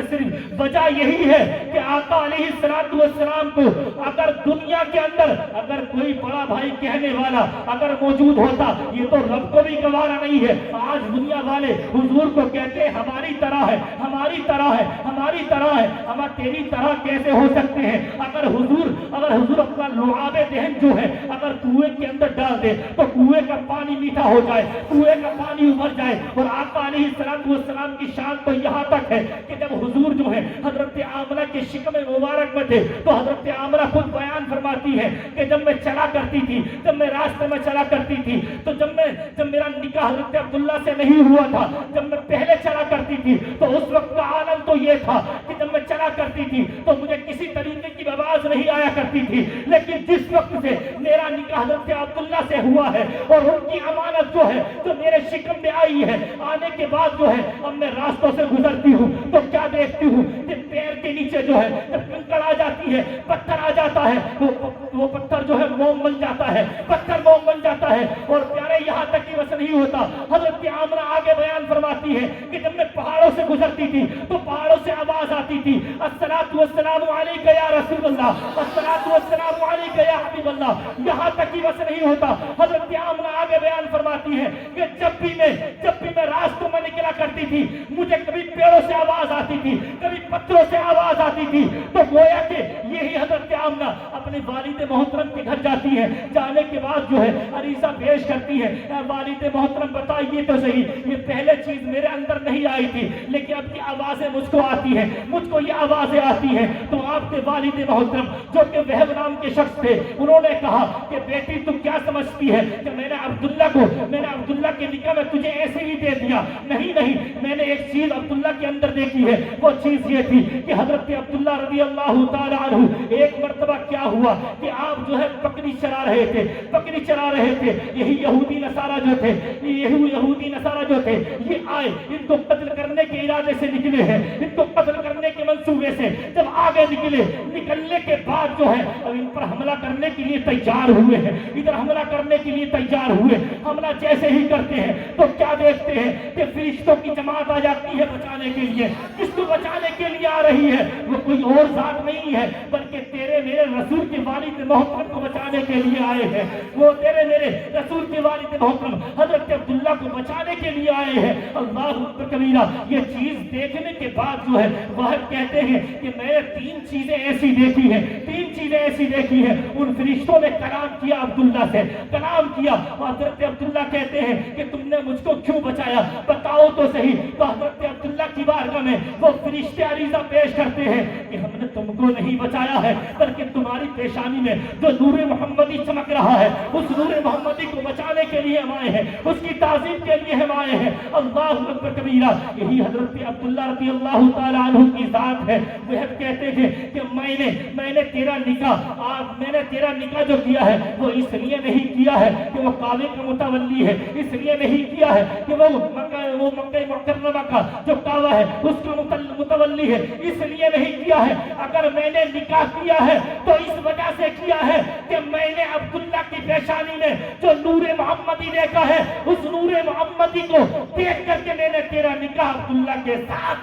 صرف وجہ یہی ہے کہ آقا علیہ السلام کو اگر دنیا کے اندر اگر کوئی بڑا بھائی کہنے والا اگر موجود ہوتا، یہ تو رب کو بھی گوارا نہیں ہے۔ آج دنیا والے حضور کو کہتے ہیں ہماری طرح ہے، ہماری طرح ہے، ہماری طرح ہے، ہم تیری طرح کیسے ہو سکتے ہیں؟ اگر اگر حضور اپنا لعاب دہن جو ہے اگر کنویں کے اندر ڈال دے تو کنویں کا پانی میٹھا ہو جائے، کنویں کا پانی ابل جائے. اور آقا علیہ السلام کی شان تو یہاں تک ہے کہ جب حضور جو ہے حضرت آمنہ کے شکم مبارک میں تھے تو حضرت آمنہ خود بیان فرماتی ہے کہ جب میں چلا کرتی تھی، جب میں راستے میں چلا کرتی تھی، تو جب میرا نکاح حضرت عبداللہ سے نہیں ہوا تھا، جب میں پہلے چلا کرتی تھی تو اس وقت کا عالم تو یہ تھا کہ جب میں چلا کرتی تھی تو مجھے کسی طریقے کی آواز نہیں آیا کرتی تھی. لیکن جس وقت سے میرا نکاح حضرت عبداللہ سے ہوا ہے اور ان کی امانت جو ہے جو میرے شکم میں آئی ہے، آنے کے بعد جو ہے اب میں راستوں سے گزرتی ہوں تو کیا دیکھتی ہوں کہ پیر کے نیچے جو ہے جب کنکڑ آ جاتی ہے، پتھر آ جاتا ہے، وہ پتھر جو ہے موم بن جاتا ہے، پتھر موم بن جاتا ہے. اور پیارے یہاں تک ہی بس نہیں ہوتا، حضرت آمنہ آگے بیان فرماتی ہے کہ جب میں پہاڑوں سے گزرتی تھی تو پہاڑوں سے آواز آتی تھی، الصلاۃ والسلام علیک یا رسول اللہ، الصلاۃ والسلام علیک یا حبیب اللہ. یہاں تک ہی بس نہیں ہوتا، حضرت آمنہ آگے بیان فرماتی ہے کہ جب بھی میں راستوں میں نکلا کرتی تھی مجھے کبھی پیڑوں سے آواز آتی تھی، کبھی پتھروں سے آواز آتی تھی. تو گویا کہ یہی حضرت آمنہ اپنے والد محترم کے گھر جاتی ہے، جانے کے بعد جو ہے عریضہ پیش کرتی ہے، اے والد محترم بتائیے تو صحیح، یہ پہلے چیز میرے اندر نہیں آئی تھی لیکن اب کی آوازیں مجھ کو آتی ہیں، مجھ کو یہ آوازیں آتی ہیں. تو آپ کے والد محترم جو کہ وہب نام کے شخص تھے، انہوں نے کہا کہ بیٹی تم کیا سمجھتی ہے کہ میں نے عبداللہ کے نکاح میں تجھے ایسے ہی دے دیا؟ نہیں، میں نے ایک چیز عبداللہ کے اندر دیکھی ہے. وہ چیز یہ تھی کہ حضرت عبداللہ رضی اللہ تعالیٰ عنہ ایک مرتبہ کیا ہوا کہ آپ جو ہے بکری چرا رہے تھے. یہی یہودی نصارہ جو تھے یہ آئے، ان کو قتل کرنے کے ارادے سے نکلے ہیں، ان کو قتل کرنے کے منصوبے سے جب آگے نکلنے کے بعد جو ہے اب ان پر حملہ کرنے کے لیے تیار ہوئے ہیں، ادھر حملہ کرنے کے لیے تیار ہوئے. حملہ جیسے ہی کرتے ہیں تو کیا دیکھتے ہیں کہ فرشتوں کی جماعت آ جاتی ہے بچانے کے لیے. کس کو بچانے کے لیے آ رہی ہے؟ وہ کوئی اور ذات نہیں ہے بلکہ تیرے میرے رسول کے والد محترم کو بچانے کے لیے آئے ہیں. وہ تیرے میرے رسول کے والد محترم حضرت عبداللہ کو بچانے کے لیے آئے ہیں. اللہ اکبر کبیرہ. یہ چیز دیکھنے کے بعد جو ہے وہ کہتے ہیں کہ میں نے تین چیزیں ایسی دیکھی ہیں. ان فرشتوں نے کلام کیا عبداللہ سے، کلام کیا. حضرت عبداللہ کہتے ہیں کہ تم نے مجھ کو کیوں بچایا؟ بتاؤ تو صحیح. تو حضرت عبداللہ کی بارگاہ میں وہ فرشتے عریضہ پیش کرتے ہیں کہ ہم نے تم کو نہیں بچایا ہے بلکہ تمہاری پیشانی میں جو نور محمدی چمک رہا ہے اس نور محمدی کو بچانے کے لیے ہم آئے ہیں، اس کی تعظیم کے لیے ہم آئے ہیں. اللہ اکبر کبیرہ. یہی حضرت عبداللہ رضی اللہ تعالیٰ عنہ کی ذات ہے. وہ کہتے ہیں کہ میں نے تیرا نکاح جو کیا ہے وہ اس لیے نہیں کیا ہے کہ وہ کعبے کا متولی ہے، اس لیے نہیں کیا ہے کہ وہ مکہ مکرمہ کا جو کعبہ ہے اس کا متولی ہے، اس لیے نہیں کیا ہے. اگر میں نے نکاح کیا ہے تو اس وجہ سے کیا ہے کہ میں نے عبداللہ کی پیشانی میں جو نور محمدی دیکھا ہے اس نور محمدی کو دیکھ کر کے میں نے تیرا نکاح عبداللہ کے ساتھ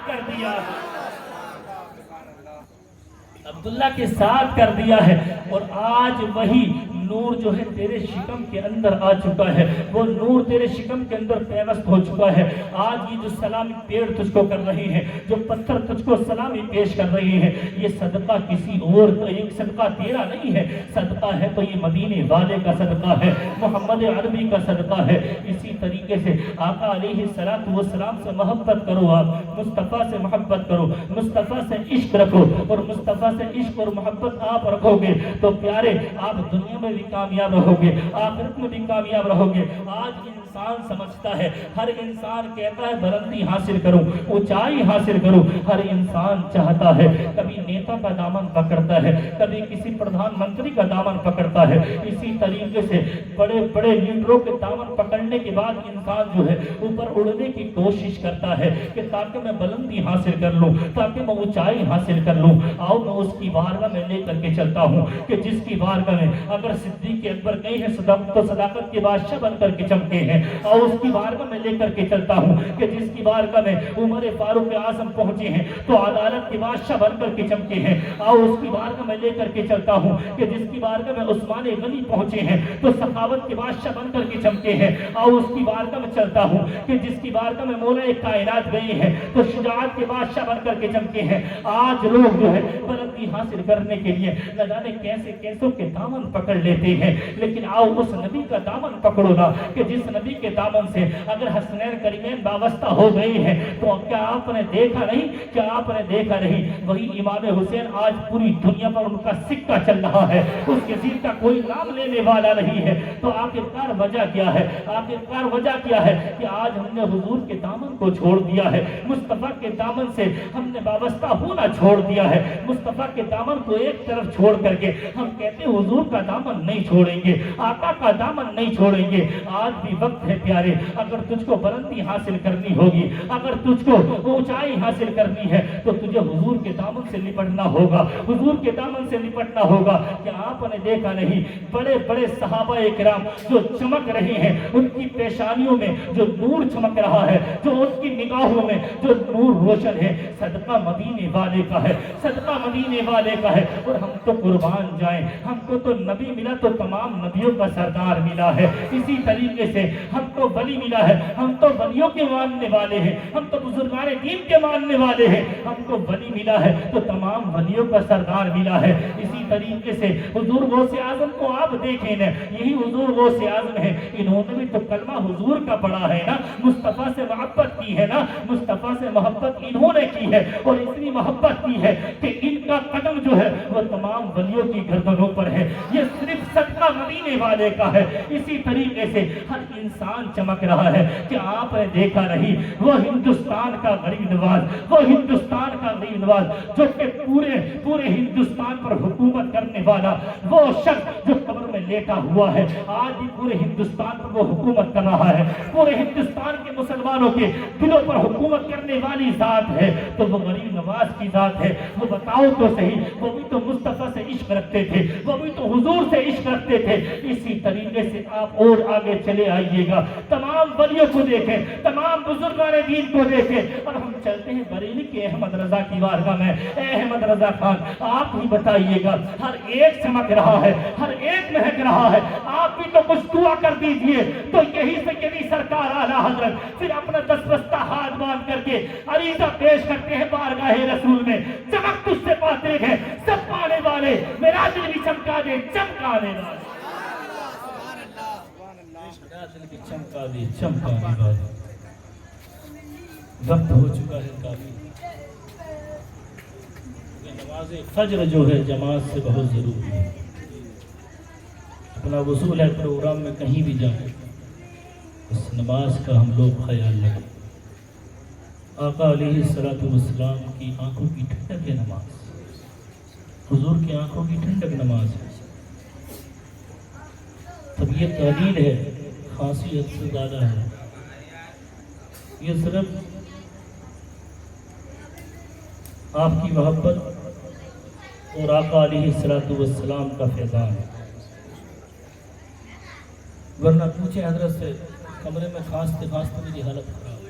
کر دیا ہے. اور آج وہی نور جو ہے تیرے شکم کے اندر آ چکا ہے، وہ نور تیرے شکم کے اندر پیوست ہو چکا ہے. آج یہ جو سلامی پیڑ تجھ کو کر رہے ہیں، جو پتھر تجھ کو سلامی پیش کر رہے ہیں، یہ صدقہ کسی اور کا، یہ صدقہ تیرا نہیں ہے. صدقہ ہے تو یہ مدینے والے کا صدقہ ہے، محمد عربی کا صدقہ ہے. اسی طریقے سے آقا علیہ السلام سے محبت کرو، آپ مصطفیٰ سے محبت کرو، مصطفیٰ سے عشق رکھو. اور مصطفیٰ سے عشق اور محبت آپ رکھو گے تو پیارے آپ دنیا میں بھی کامیاب رہو گے، آخرت میں بھی کامیاب رہو گے. آج انسان سمجھتا ہے، ہر انسان کہتا ہے بلندی حاصل کروں، اونچائی حاصل کروں. ہر انسان چاہتا ہے، کبھی نیتا کا دامن پکڑتا ہے، کبھی کسی پردھان منتری کا دامن پکڑتا ہے. اسی طریقے سے بڑے بڑے لیڈروں کے دامن پکڑنے کے بعد انسان جو ہے اوپر اڑنے کی کوشش کرتا ہے کہ تاکہ میں بلندی حاصل کر لوں، تاکہ میں اونچائی حاصل کر لوں. آؤ میں اس کی بارگاہ میں لے کر کے چلتا ہوں کہ جس کی بارگاہ میں اگر صدیق اکبر گئے ہیں صداقت کے بادشاہ بن کر کے چمکے ہیں، اور اس کی بارگاہ میں لے کر کے چلتا ہوں کہ جس کی بارگاہ میں عمر فاروق اعظم پہنچے ہیں تو عدالت کے بادشاہ بن کر کے چمکے ہیں، اور اس کی بارگاہ میں لے کر کے چلتا ہوں کہ جس کی بارگاہ میں عثمان غنی پہنچے ہیں تو سخاوت کے بادشاہ بن کر کے چمکے ہیں، اور اس کی بارگاہ میں چلتا ہوں کہ جس کی بارگاہ میں مولا کائنات گئے ہیں تو شجاعت کے بادشاہ بن کر کے چمکے ہیں۔ آج لوگ جو ہے بلندی حاصل کرنے کے لیے نہ جانے کیسے کیسوں کے دامن پکڑ لیتے ہیں، لیکن آؤ اس نبی کا دامن پکڑو نا کہ جس نبی کے دامن سے اگر حسنین کریمین وابستہ ہو گئے ہیں تو کیا آپ نے دیکھا نہیں، کیا آپ نے دیکھا نہیں وہی امام حسین آج پوری دنیا پر ان کا سکہ چل رہا ہے، اس یزید کا کوئی نام لینے والا نہیں ہے۔ تو آخرکار وجہ کیا ہے؟ آخرکار وجہ کیا ہے کہ آج ہم نے حضور کے دامن کو چھوڑ دیا ہے، مصطفیٰ کے دامن سے ہم نے وابستہ ہونا چھوڑ دیا ہے، مصطفیٰ کے دامن کو ایک طرف چھوڑ کر کے ہم کہتے ہیں حضور کا دامن نہیں چھوڑیں گے، آقا کا دامن نہیں چھوڑیں گے۔ آج بھی وقت ہے پیارے، اگر تجھ کو بلندی حاصل کرنی ہوگی، اگر تجھ کو اونچائی حاصل کرنی ہے تو تجھے حضور کے دامن سے لپٹنا ہوگا، حضور کے دامن سے لپٹنا ہوگا۔ کیا آپ نے دیکھا نہیں بڑے بڑے صحابہ کرام جو چمک رہے ہیں، ان کی پیشانیوں میں جو نور چمک رہا ہے، جو ان کی نگاہوں میں جو نور روشن ہے، صدقہ مدینے والے کا ہے، صدقہ مدینے والے کا ہے۔ اور ہم تو قربان جائیں، ہم کو تو نبی ملا تو تمام نبیوں کا سردار ملا ہے، اسی طریقے سے ہم کو ولی ملا ہے، ہم تو ولیوں کے ماننے والے ہیں، ہم تو بزرگان دین کے ماننے والے ہیں، ہم کو ولی ملا ہے تو تمام ولیوں کا سردار ملا ہے۔ اسی طریقے سے حضور غوث اعظم کو آپ دیکھیں نا، یہی حضور غوث اعظم ہے، انہوں نے بھی تو کلمہ حضور کا پڑھا ہے نا، مصطفیٰ سے محبت کی ہے نا، مصطفیٰ سے محبت انہوں نے کی ہے اور اتنی محبت کی ہے کہ ان کا قدم جو ہے وہ تمام ولیوں کی گردنوں پر ہے۔ یہ صرف صدقہ مدینے والے کا ہے۔ اسی طریقے سے ہر انسان چمک رہا ہے کہ آپ نے دیکھا نہیں وہ ہندوستان کا غریب نواز، وہ ہندوستان کا غریب نواز جو کہ پورے ہندوستان پر حکومت کرنے والا وہ شخص جو قبر میں لیٹا ہوا ہے، آج بھی پورے ہندوستان پر وہ حکومت کر رہا ہے، پورے ہندوستان کے مسلمانوں کے دلوں پر حکومت کرنے والی ذات ہے تو وہ غریب نواز کی ذات ہے۔ وہ بتاؤ تو صحیح، وہ بھی تو مصطفیٰ سے عشق رکھتے تھے، وہ بھی تو حضور سے عشق رکھتے تھے۔ اسی طریقے سے آپ اور آگے چلے آئیے گا، تمام ولیوں کو دیکھیں، تمام بزرگان دین کو دیکھیں، اور ہم چلتے ہیں بریلی کے احمد رضا کی بارگاہ میں۔ اے احمد رضا خان، آپ ہی بتائیے گا، ہر ایک چمک رہا ہے، ہر ایک مہک رہا ہے، آپ بھی تو کچھ دعا کر دیجئے۔ تو یہی سیدی سرکار اعلیٰ حضرت پھر اپنا دستبستہ ہاتھ باندھ کر کے عریضہ پیش کرتے ہیں بارگاہ رسول میں، چمک تجھ سے پاتے ہیں سب پانے والے، میرا دل بھی چمکا دے چمکانے والے، میرا دل بھی چمکا دے چمکانے والے۔ وقت ہو چکا ہے کافی، نماز فجر جو ہے جماعت سے بہت ضروری ہے۔ اپنا وصول ہے پروگرام میں کہیں بھی جائیں، اس نماز کا ہم لوگ خیال رکھیں۔ آقا علیہ السلام کی آنکھوں کی ٹھنڈک ہے نماز، حضور کی آنکھوں کی ٹھنڈک نماز ہے۔ طبیعت قلیل ہے، خاصی حد سے زیادہ ہے، یہ صرف آپ کی محبت اور آقا علیہ السلام کا فیضان ہے۔ ورنہ پوچھے حضرت سے، کمرے میں کھانستے کھانستے میری حالت خراب۔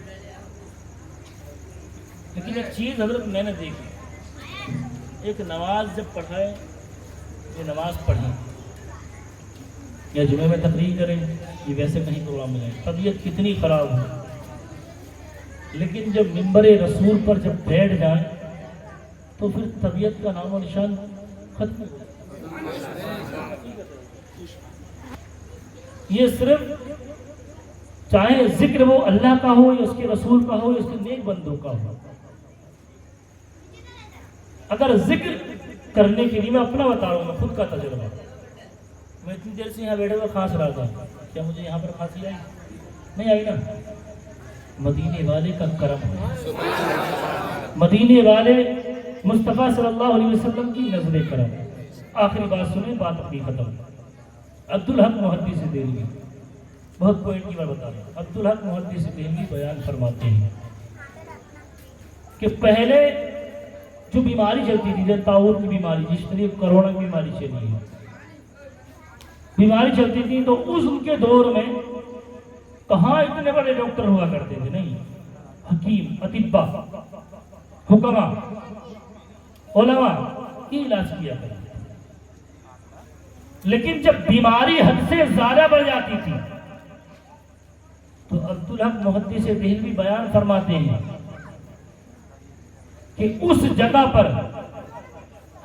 لیکن ایک چیز حضرت میں نے دیکھی، ایک نماز جب پڑھائے، یہ نماز پڑھیں یا جمعے میں تقریر کریں، یہ ویسے کہیں پروگرام میں جائیں، طبیعت کتنی خراب ہو، لیکن جب ممبر رسول پر جب بیٹھ جائیں تو پھر طبیعت کا نام و نشان ختم ہو جائے۔ یہ صرف چاہے ذکر وہ اللہ کا ہو یا اس کے رسول کا ہو یا اس کے نیک بندوں کا ہو، اگر ذکر کرنے کے لیے، میں اپنا بتا رہا ہوں، میں خود کا تجربہ، میں اتنی دیر سے یہاں بیٹھے ہوئے کھانس رہا تھا، کیا مجھے یہاں پر کھانسی آئی؟ نہیں آئی نا؟ مدینے والے کا کرم ہے، مدینے والے مصطفیٰ صلی اللہ علیہ وسلم کی نظر کرم۔ آخری بات سنیں، بات اپنی ختم۔ عبدالحق محدث دہلوی، بہت پوائنٹ کی میں بتا رہا ہوں، عبدالحق محدث دہلوی بیان فرماتے ہیں کہ پہلے جو بیماری چلتی تھی، جب طاعون کی بیماری، جس طرح کرونا کی بیماری چلی ہے، بیماری چلتی تھی تو اس ان کے دور میں کہاں اتنے بڑے ڈاکٹر ہوا کرتے تھے، نہیں، حکیم، اطباء، حکماء، علماء کی علاج کیا کرتے تھے۔ لیکن جب بیماری حد سے زیادہ بڑھ جاتی تھی تو عبدالحق محدث دہلوی بیان فرماتے ہیں کہ اس جگہ پر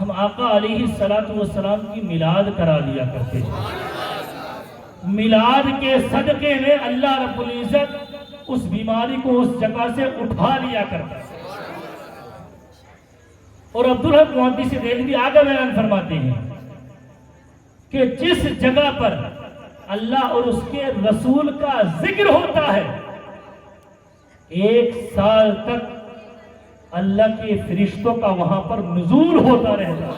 ہم آقا علیہ السلام کی میلاد کرا لیا کرتے تھے۔ میلاد کے صدقے میں اللہ رب العزت اس بیماری کو اس جگہ سے اٹھا لیا کرتا ہے۔ اور عبدالحق محدث دہلوی آگے بیان فرماتے ہیں کہ جس جگہ پر اللہ اور اس کے رسول کا ذکر ہوتا ہے 1 سال تک اللہ کے فرشتوں کا وہاں پر نزول ہوتا رہتا ہے۔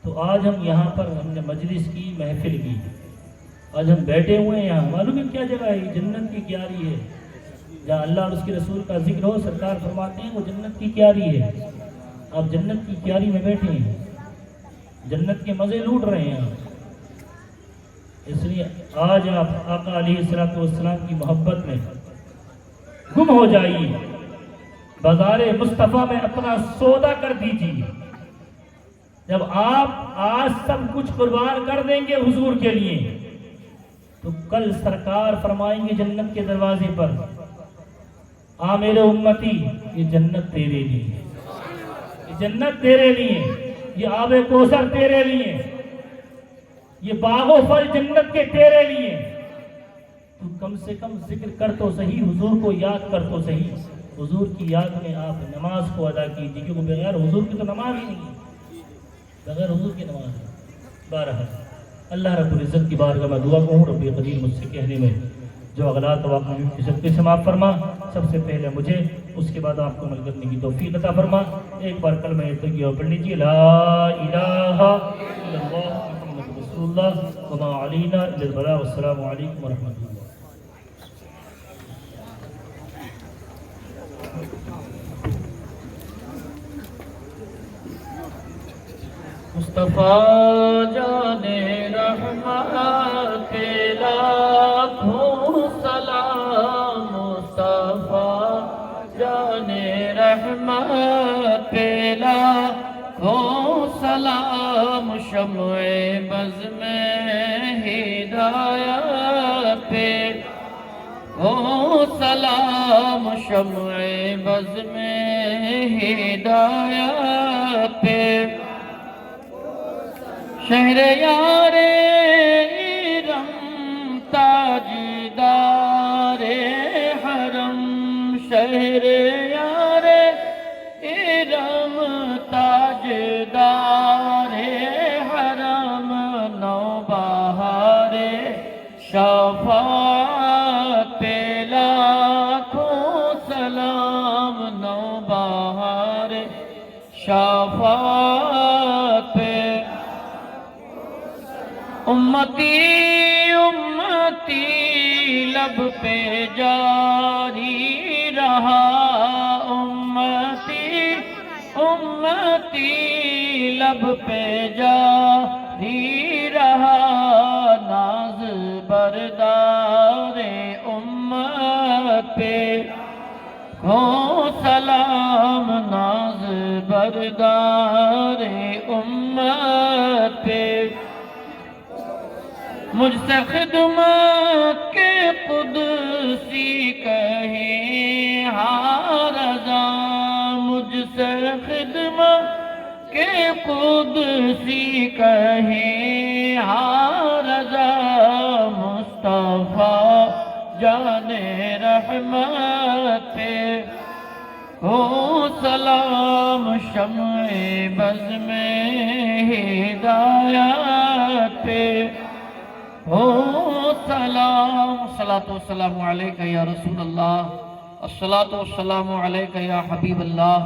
تو آج ہم یہاں پر ہم نے مجلس کی، محفل کی، آج ہم بیٹھے ہوئے ہیں یہاں، معلوم ہے کیا جگہ ہے؟ یہ جنت کی کیاری ہے، جہاں اللہ اور اس کے رسول کا ذکر ہو۔ سرکار فرماتے ہیں وہ جنت کی کیاری ہے۔ آپ جنت کی کیاری میں بیٹھے ہیں، جنت کے مزے لوٹ رہے ہیں آپ۔ اس لیے آج آپ آقا علیہ السلام کی محبت میں گم ہو جائیے، بازار مصطفیٰ میں اپنا سودا کر دیجیے۔ جب آپ آج سب کچھ قربان کر دیں گے حضور کے لیے تو کل سرکار فرمائیں گے جنت کے دروازے پر، آ میرے امتی، یہ جنت تیرے لیے، یہ جنت تیرے لیے، یہ آب کوثر تیرے لیے، یہ باغ و پھل جنت کے تیرے لیے۔ تو کم سے کم ذکر کر تو صحیح، حضور کو یاد کر تو صحیح۔ حضور کی یاد میں آپ نماز کو ادا کیجیے، کیونکہ بغیر حضور کی تو نماز ہی نہیں ہے، بغیر حضور کی نماز ہے۔ بہرحال اللہ رب العزت کی بارگاہ میں دعا کو ہوں، رب قدیر مجھ سے کہنے میں جو اغلاط واقع سب کے سے معاف فرما، سب سے پہلے مجھے، اس کے بعد آپ کو عمل کرنے کی توفیق عطا فرما۔ ایک بار کلمہ طیبہ پڑھ لیجیے، لا الہ الا اللہ محمد رسول اللہ وما علینا الا البلاغ۔ والسلام علیکم ورحمۃ اللہ۔ مصطفیٰ جان رحمت کے لاکھوں سلام، مصطفیٰ جان رحمت کے لاکھوں سلام، شمع بز میں ہدایت پہ ہو سلام، شمع بز میں ہدایت پہ، شہر یار ارم تاجدار حرم، شہر یار ارم تاجدار حرم، نوبہار شفاعت پہ لاکھوں سلام، نوبہار شفاعت پہ، امتی امتی لب پہ جاری رہا، امتی امتی لب پہ جاری رہا، ناز بردار امت پہ ہو سلام، ناز بردار امت پہ، مجھ سے خدمت کے قدسی کہیں ہاں رضا، مجھ سے خدمت کے قدسی کہیں ہاں رضا، مصطفیٰ جان رحمت پہ ہو سلام، شمع بز میں ہدایت پہ ہو سلام، الصلاۃ والسلام علیک یا رسول اللہ، الصلاۃ والسلام علیک یا حبیب اللہ،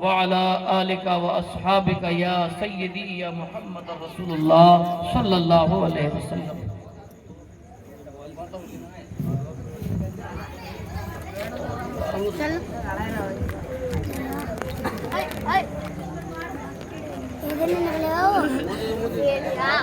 وعلی آلک و اصحابک یا سیدی یا محمد رسول اللہ صلی اللہ علیہ وسلم۔ چل لیا